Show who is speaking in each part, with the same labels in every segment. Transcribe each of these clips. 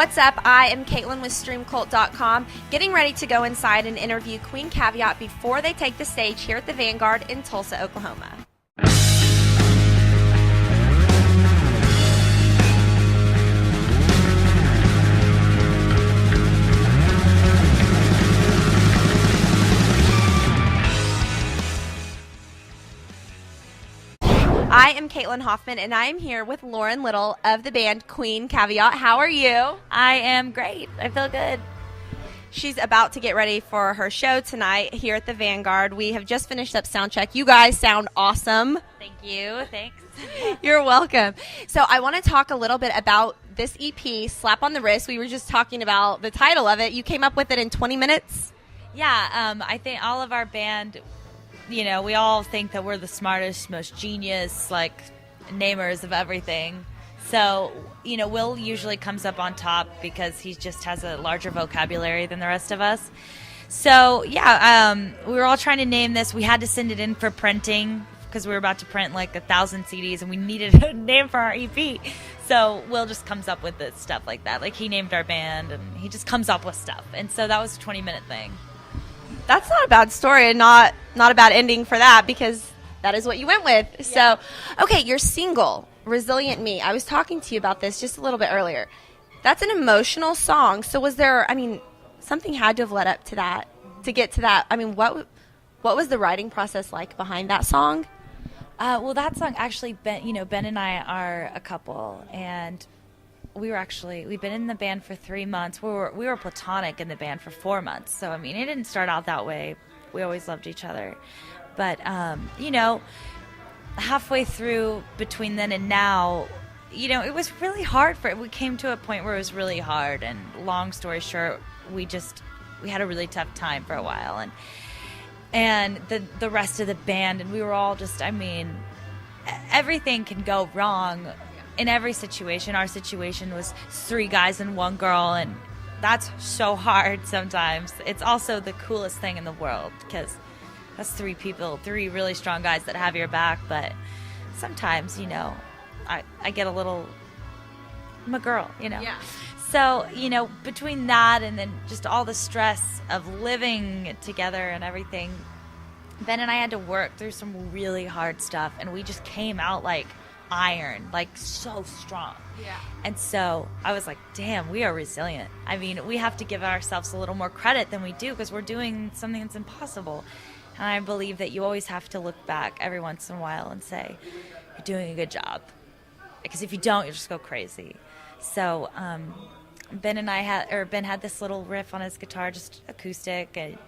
Speaker 1: What's up? I am Caitlin with Streamcult.com, getting ready to go inside and interview Queen Caveat before they take the stage here at the Vanguard in Tulsa, Oklahoma. I am Caitlin Hoffman, and I am here with Lauren Little of the band Queen Caveat. How are you?
Speaker 2: I am great. I feel good.
Speaker 1: She's about to get ready for her show tonight here at the Vanguard. We have just finished up sound check. You guys sound awesome.
Speaker 2: Thank you. Thanks.
Speaker 1: You're welcome. So I want to talk a little bit about this EP, Slap on the Wrist. We were just talking about the title of it. You came up with it in 20 minutes?
Speaker 2: Yeah, I think all of our band, you know, we all think that we're the smartest, most genius, like, namers of everything. So, you know, Will usually comes up on top because he just has a larger vocabulary than the rest of us. So, yeah, we were all trying to name this. We had to send it in for printing because we were about to print like 1,000 CDs and we needed a name for our EP. So Will just comes up with this stuff like that. Like, he named our band and he just comes up with stuff. And so that was a 20-minute thing.
Speaker 1: That's not a bad story and not a bad ending for that because that is what you went with. Yeah. So, okay, your single, Resilient Me, I was talking to you about this just a little bit earlier. That's an emotional song. So was there, I mean, something had to have led up to that, to get to that. I mean, what was the writing process like behind that song?
Speaker 2: Well, that song actually, Ben and I are a couple, and we've been in the band for 3 months. We were platonic in the band for 4 months. So, I mean, it didn't start out that way. We always loved each other. But, you know, halfway through between then and now, you know, it was really hard we came to a point where it was really hard. And long story short, we had a really tough time for a while. And the rest of the band, and we were all just, I mean, everything can go wrong in every situation. Our situation was 3 guys and 1 girl, and that's so hard sometimes. It's also the coolest thing in the world because that's 3 people, 3 really strong guys that have your back. But sometimes, you know, I get a little, I'm a girl, you know. Yeah. So, you know, between that and then just all the stress of living together and everything, Ben and I had to work through some really hard stuff, and we just came out like iron, like so strong. Yeah. And so I was like, damn, we are resilient. I mean, we have to give ourselves a little more credit than we do because we're doing something that's impossible. And I believe that you always have to look back every once in a while and say, you're doing a good job. Because if you don't, you'll just go crazy. So Ben had this little riff on his guitar, just acoustic, and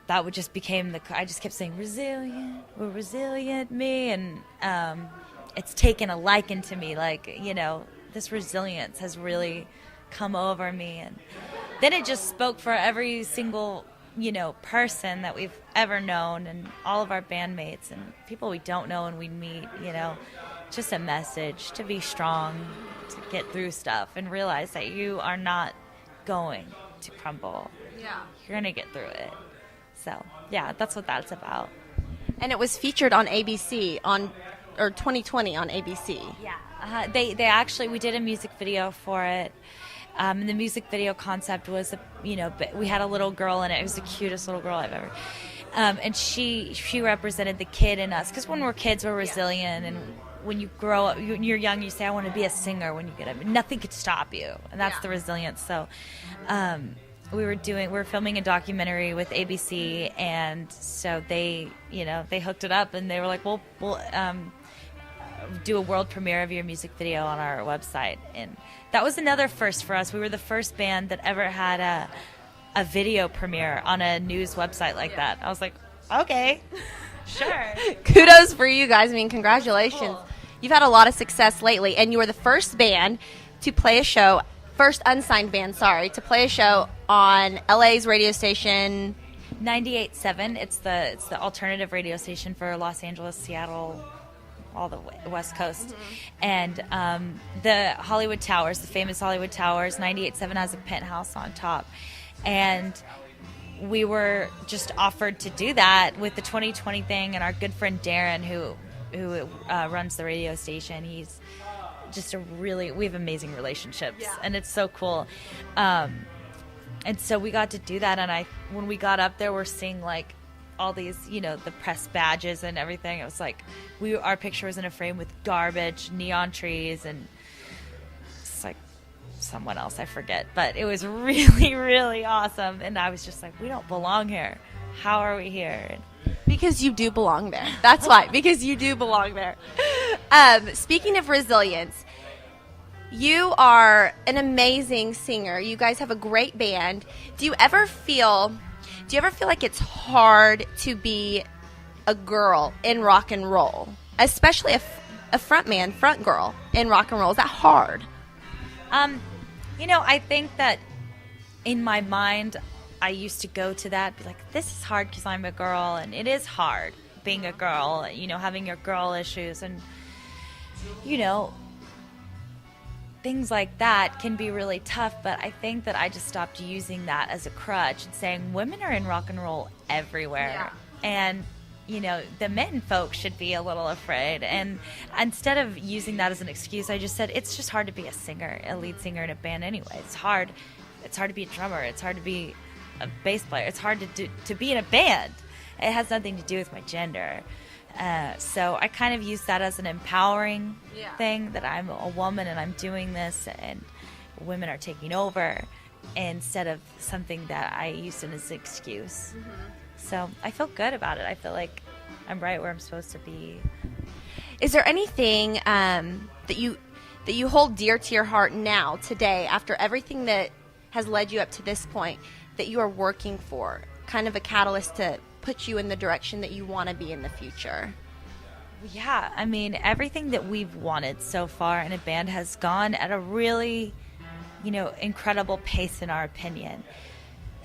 Speaker 2: that would just became I just kept saying, resilient, we're resilient, me, and it's taken a liking to me, like, you know, this resilience has really come over me. And then it just spoke for every single, you know, person that we've ever known and all of our bandmates and people we don't know and we meet, you know, just a message to be strong, to get through stuff and realize that you are not going to crumble. Yeah. You're going to get through it. So, yeah, that's what that's about.
Speaker 1: And it was featured on ABC or 2020 on ABC.
Speaker 2: Yeah. They actually, we did a music video for it. And the music video concept was, you know, we had a little girl in it. It was the cutest little girl I've ever. And she represented the kid in us. Because when we're kids, we're resilient. And when you grow up, when you're young, you say, I want to be a singer when you get up. Nothing could stop you. And that's the resilience. So we were filming a documentary with ABC. And so they, you know, they hooked it up. And they were like, we'll do a world premiere of your music video on our website. And that was another first for us. We were the first band that ever had a video premiere on a news website like that. I was like, okay, sure.
Speaker 1: Kudos for you guys. I mean, congratulations.
Speaker 2: Cool.
Speaker 1: You've had a lot of success lately, and you were the first band to play a show, first unsigned band, to play a show on LA's radio station
Speaker 2: 98.7. It's the alternative radio station for Los Angeles, Seattle, all the West Coast. Mm-hmm. And the Hollywood Towers, the famous Hollywood Towers, 98.7 has a penthouse on top. And we were just offered to do that with the 2020 thing, and our good friend Darren, who runs the radio station, he's we have amazing relationships,
Speaker 1: Yeah.
Speaker 2: and it's so cool. And so we got to do that, and when we got up there, we're seeing like all these, the press badges and everything. It was like our picture was in a frame with garbage, neon trees, and it's like someone else, I forget, but it was really, really awesome. And I was just like, we don't belong here. How are we here?
Speaker 1: Because you do belong there. That's why. Because you do belong there. Speaking of resilience, you are an amazing singer. You guys have a great band. Do you ever feel like it's hard to be a girl in rock and roll, especially a front girl in rock and roll? Is that hard?
Speaker 2: I think that in my mind, I used to go to that, be like, this is hard because I'm a girl, and it is hard being a girl, having your girl issues, and, things like that can be really tough. But I think that I just stopped using that as a crutch and saying women are in rock and roll everywhere.
Speaker 1: Yeah.
Speaker 2: And, the men folks should be a little afraid. And instead of using that as an excuse, I just said, it's just hard to be a lead singer in a band anyway. It's hard to be a drummer. It's hard to be a bass player. It's hard to be in a band. It has nothing to do with my gender. So I kind of use that as an empowering thing, that I'm a woman and I'm doing this and women are taking over, instead of something that I used as an excuse. Mm-hmm. So I feel good about it. I feel like I'm right where I'm supposed to be.
Speaker 1: Is there anything that you hold dear to your heart now, today, after everything that has led you up to this point, that you are working for, kind of a catalyst to put you in the direction that you want to be in the future?
Speaker 2: Yeah, I mean, everything that we've wanted so far in a band has gone at a really, incredible pace, in our opinion.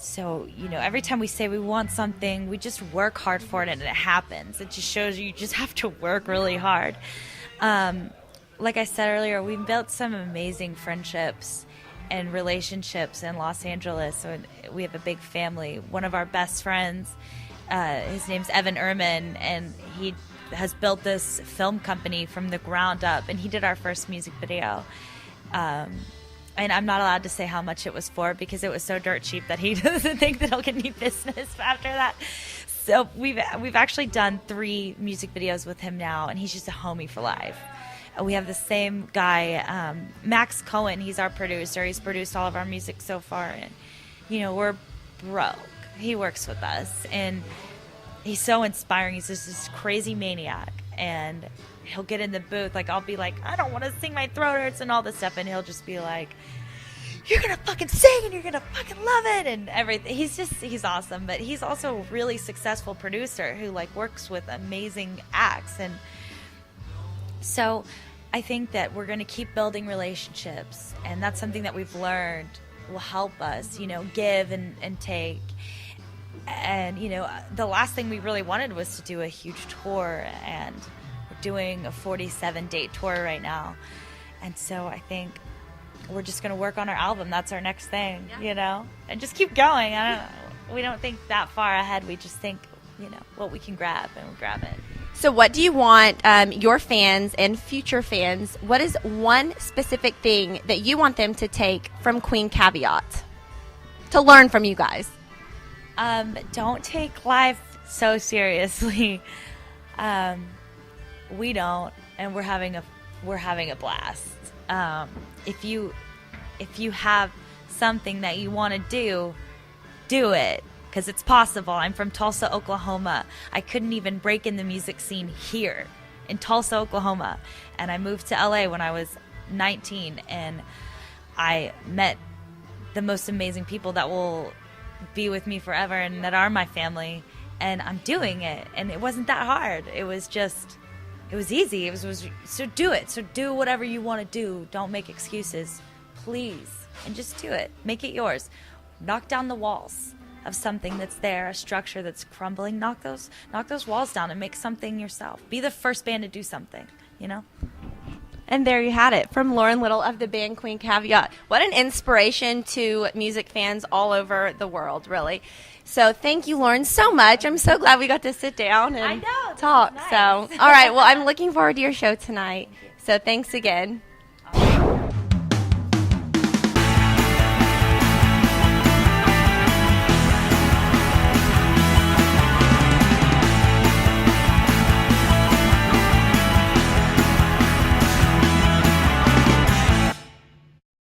Speaker 2: So, every time we say we want something, we just work hard for it and it happens. It just shows you just have to work really hard. Like I said earlier, we've built some amazing friendships and relationships in Los Angeles. So we have a big family. One of our best friends, his name's Evan Ehrman, and he has built this film company from the ground up, and he did our first music video. And I'm not allowed to say how much it was for, because it was so dirt cheap that he doesn't think that he'll get any business after that. So we've actually done 3 music videos with him now, and he's just a homie for life. We have the same guy, Max Cohen. He's our producer. He's produced all of our music so far, and we're broke. He works with us, and he's so inspiring. He's just this crazy maniac, and he'll get in the booth. Like, I'll be like, I don't want to sing, my throat hurts and all this stuff, and he'll just be like, you're gonna fucking sing and you're gonna fucking love it and everything. He's awesome. But he's also a really successful producer who works with amazing acts. And so I think that we're going to keep building relationships, and that's something that we've learned will help us, give and take. And, the last thing we really wanted was to do a huge tour, and we're doing a 47-date tour right now. And so I think we're just going to work on our album. That's our next thing, and just keep going. We don't think that far ahead. We just think, what we can grab, and we grab it.
Speaker 1: So what do you want your fans and future fans, what is one specific thing that you want them to take from Queen Caveat, to learn from you guys?
Speaker 2: Don't take life so seriously. We don't, and we're having a blast. If you have something that you want to do it, because it's possible. I'm from Tulsa, Oklahoma. I couldn't even break in the music scene here in Tulsa, Oklahoma, and I moved to LA when I was 19, and I met the most amazing people that will be with me forever and that are my family, and I'm doing it, and it wasn't that hard. It was easy. It was so do it. So do whatever you want to do. Don't make excuses, please, and just do it. Make it yours. Knock down the walls of something that's there, a structure that's crumbling. Knock those walls down and make something yourself. Be the first band to do something,
Speaker 1: And there you had it from Lauren Little of the band Queen Caveat. What an inspiration to music fans all over the world, really. So thank you, Lauren, so much. I'm so glad we got to sit down and talk. Nice. So, all right. Well, I'm looking forward to your show tonight. So thanks again.
Speaker 2: All right.